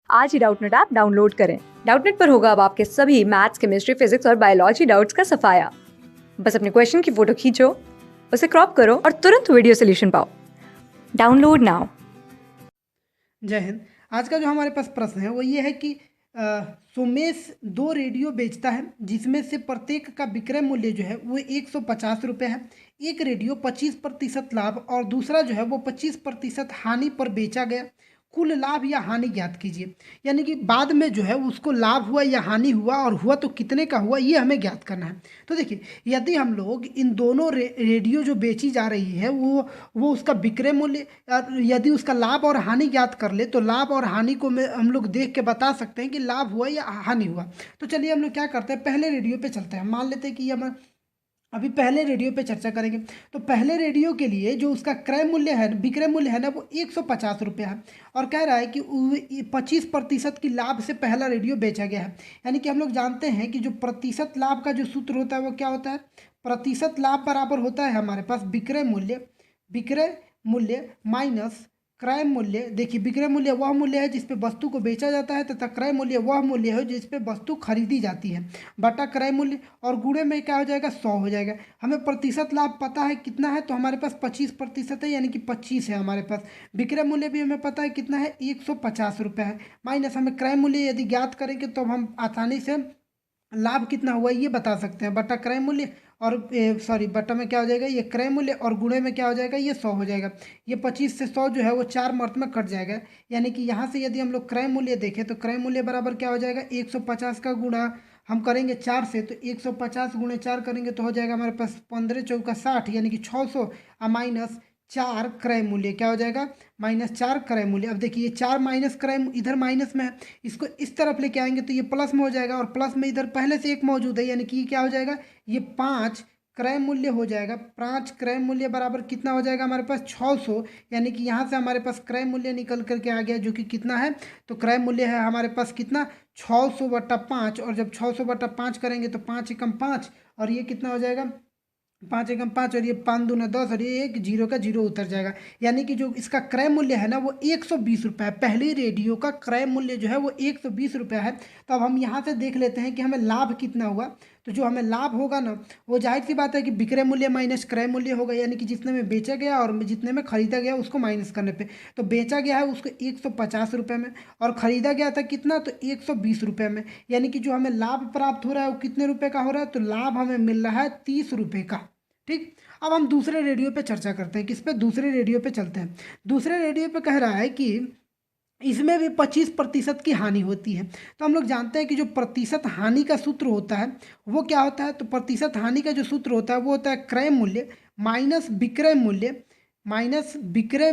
आज ही Doubtnut app download करें। Doubtnut पर होगा अब आपके सभी मैथ्स, केमिस्ट्री, फिजिक्स और बायोलॉजी डाउट्स का सफाया। बस अपने क्वेश्चन की फोटो खींचो, उसे क्रॉप करो और तुरंत वीडियो सोल्यूशन पाओ। Download now. जय हिंद। आज का जो हमारे पास प्रश्न है वो ये है कि सोमेश 2 रेडियो बेचता है जिसमें से प्रत्येक का विक्रय मूल्य जो है वो 150 रुपये है। एक रेडियो 25% लाभ और दूसरा जो है वो 25% हानि पर बेचा गया। कुल लाभ या हानि ज्ञात कीजिए। यानी कि बाद में जो है उसको लाभ हुआ या हानि हुआ और हुआ तो कितने का हुआ, ये हमें ज्ञात करना है। तो देखिए, यदि हम लोग इन दोनों रेडियो जो बेची जा रही है वो उसका विक्रय मूल्य, यदि उसका लाभ और हानि ज्ञात कर ले तो लाभ और हानि को हम लोग देख के बता सकते हैं कि लाभ हुआ या हानि हुआ। तो चलिए हम लोग क्या करते हैं, पहले रेडियो पे चलते हैं। मान लेते हैं कि हम अभी पहले रेडियो पे चर्चा करेंगे। तो पहले रेडियो के लिए जो उसका क्रय मूल्य है, विक्रय मूल्य है ना, वो 150 रुपया है। और कह रहा है कि 25% की लाभ से पहला रेडियो बेचा गया है। यानी कि हम लोग जानते हैं कि जो प्रतिशत लाभ का जो सूत्र होता है वो क्या होता है, प्रतिशत लाभ बराबर होता है हमारे पास विक्रय मूल्य माइनस क्रय मूल्य। देखिए, विक्रय मूल्य वह मूल्य है जिस पे वस्तु को बेचा जाता है तथा क्रय मूल्य वह मूल्य है जिस पे वस्तु खरीदी जाती है, बटा क्रय मूल्य। और गुणे में क्या हो जाएगा, 100 हो जाएगा। हमें प्रतिशत लाभ पता है कितना है, तो हमारे पास 25% है, यानी कि 25 है हमारे पास। विक्रय मूल्य भी हमें पता है कितना है, 150 रुपये है। माइनस हमें क्रय मूल्य यदि ज्ञात करेंगे तो हम आसानी से लाभ कितना हुआ ये बता सकते हैं, बटा क्रय मूल्य। और सॉरी, बटा में क्या हो जाएगा, ये क्रय मूल्य, और गुणे में क्या हो जाएगा, ये 100 हो जाएगा। ये 25 से 100 जो है वो 4 मर्त में कट जाएगा। यानी कि यहाँ से यदि हम लोग क्रय मूल्य देखें तो क्रय मूल्य बराबर क्या हो जाएगा, 150 का गुणा हम करेंगे 4 से, तो 150 गुणे 4 करेंगे तो हो जाएगा हमारे पास 15 चौका 60, यानी कि 600 माइनस 4 क्रय मूल्य क्या हो जाएगा, -4 क्रय मूल्य। अब देखिए, ये 4 माइनस क्रय इधर माइनस में है, इसको इस तरफ लेके आएंगे तो ये प्लस में हो जाएगा, और प्लस में इधर पहले से 1 मौजूद है, यानी कि क्या हो जाएगा, ये 5 क्रय मूल्य हो जाएगा। 5 क्रय मूल्य बराबर कितना हो जाएगा हमारे पास, 600। यानी कि यहाँ से हमारे पास क्रय मूल्य निकल करके आ गया, जो कि कितना है, तो क्रय मूल्य है हमारे पास कितना, 600/5। और जब 600/5 करेंगे तो 5 एकम 5, और ये कितना हो जाएगा, 5 एकम 5, और ये 5 दूना 10, और ये एक जीरो का जीरो उतर जाएगा। यानी कि जो इसका क्रय मूल्य है ना वो 120 रुपये है। पहली रेडियो का क्रय मूल्य जो है वो 120 रुपये है। तो अब हम यहाँ से देख लेते हैं कि हमें लाभ कितना हुआ। तो जो हमें लाभ होगा ना, वो जाहिर सी बात है कि विक्रय मूल्य माइनस क्रय मूल्य होगा, यानी कि जितने में बेचा गया और जितने में खरीदा गया उसको माइनस करने पे। तो बेचा गया है उसको 150 रुपये में, और ख़रीदा गया था कितना, तो 120 रुपये में। यानी कि जो हमें लाभ प्राप्त हो रहा है वो कितने रुपए का हो रहा है, तो लाभ हमें मिल रहा है 30 रुपये का। ठीक। अब हम दूसरे रेडियो पे चर्चा करते हैं, किस पे, दूसरे रेडियो पे चलते हैं। दूसरे रेडियो पे कह रहा है कि इसमें भी 25% की हानि होती है। तो हम लोग जानते हैं कि जो प्रतिशत हानि का सूत्र होता है वो क्या होता है, तो प्रतिशत हानि का जो सूत्र होता है वो होता है क्रय मूल्य माइनस विक्रय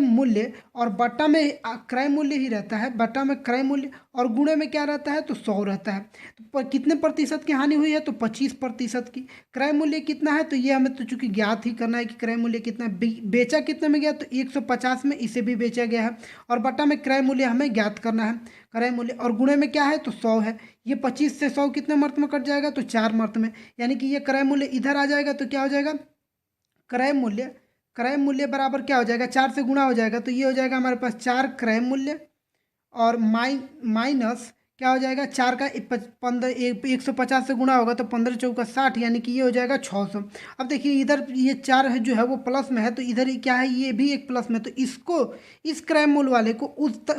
मूल्य, और बटा में क्रय मूल्य ही रहता है, बटा में क्रय मूल्य, और गुणे में क्या रहता है, तो 100 रहता है। तो कितने प्रतिशत की हानि हुई है, तो 25% की। क्रय मूल्य कितना है, तो ये हमें तो चूंकि ज्ञात ही करना है कि क्रय मूल्य कितना है। बेचा कितने में गया, तो 150 में इसे भी बेचा गया है, और बटा में क्रय मूल्य हमें ज्ञात करना है, क्रय मूल्य, और गुणे में क्या है, तो 100 है। ये 25 से 100 कितने मर्त में कट जाएगा, तो 4 मर्त में। यानी कि ये क्रय मूल्य इधर आ जाएगा तो क्या हो जाएगा, क्रय मूल्य बराबर क्या हो जाएगा, 4 से गुणा हो जाएगा, तो ये हो जाएगा हमारे पास 4 क्रय मूल्य, और माइनस क्या हो जाएगा, 4 का 15, 150 से गुणा होगा तो 15 चौका 60, यानी कि ये हो जाएगा 600। अब देखिए, इधर ये 4 है जो है वो प्लस में है, तो इधर ही क्या है, ये भी एक प्लस में, तो इसको, इस क्रय मूल्य वाले को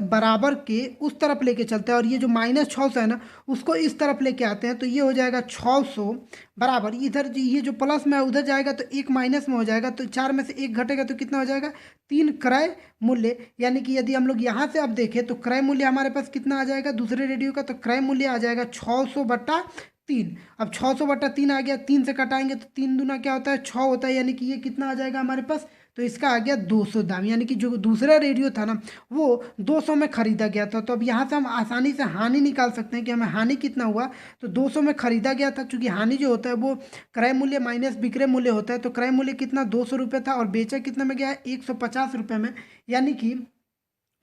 बराबर के उस तरफ लेके चलते हैं, और ये जो -600 है ना उसको इस तरफ लेके आते हैं, तो ये हो जाएगा 600 बराबर, इधर ये जो प्लस में है उधर जाएगा तो एक माइनस में हो जाएगा, तो 4 में से एक घटेगा तो कितना हो जाएगा, 3 क्रय मूल्य। यानी कि यदि हम लोग यहाँ से अब देखें तो क्रय मूल्य हमारे पास कितना आ जाएगा दूसरे रेडियो का, तो क्रय मूल्य आ जाएगा 600/3। अब 600/3 आ गया, 3 से कटाएंगे तो 3 दूना क्या होता है, 6 होता है, यानी कि ये कितना आ जाएगा हमारे पास, तो इसका आ गया 200 दाम। यानी कि जो दूसरा रेडियो था ना वो 200 में खरीदा गया था। तो अब यहाँ से हम आसानी से हानि निकाल सकते हैं कि हमें हानि कितना हुआ, तो 200 में खरीदा गया था, चूंकि हानि जो होता है वो क्रय मूल्य माइनस विक्रय मूल्य होता है, तो क्रय मूल्य कितना 200 रुपये था, और बेचा कितने में गया है, 150 रुपये में। यानी कि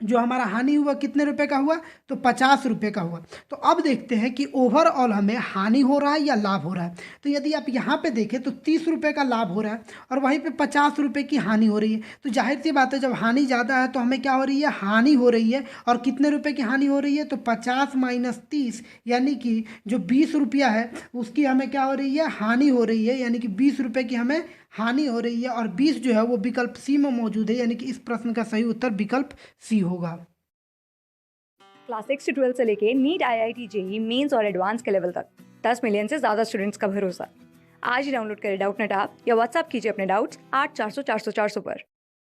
जो हमारा हानि हुआ कितने रुपए का हुआ, तो 50 रुपए का हुआ। तो अब देखते हैं कि ओवरऑल हमें हानि हो रहा है या लाभ हो रहा है। तो यदि आप यहाँ पे देखें तो 30 रुपए का लाभ हो रहा है और वहीं पे 50 रुपए की हानि हो रही है। तो जाहिर सी बात है, जब हानि ज़्यादा है तो हमें क्या हो रही है, हानि हो रही है। और कितने रुपए की हानि हो रही है, तो 50 माइनस 30 यानी कि जो 20 रुपया है उसकी हमें क्या हो रही है, हानि हो रही है। यानी कि 20 रुपए की हमें हानि हो रही है और 20 जो है वो विकल्प सी में मौजूद है। यानी कि इस प्रश्न का सही उत्तर विकल्प सी होगा। क्लास 6 से 12 से लेके नीट, IIT, जेई मेंस और एडवांस के लेवल तक 10 मिलियन से ज़्यादा स्टूडेंट्स का भरोसा। आज ही डाउनलोड करें डाउटनेट ऐप या व्हाट्सएप कीजिए अपने डाउट्स 8400 400 400 पर।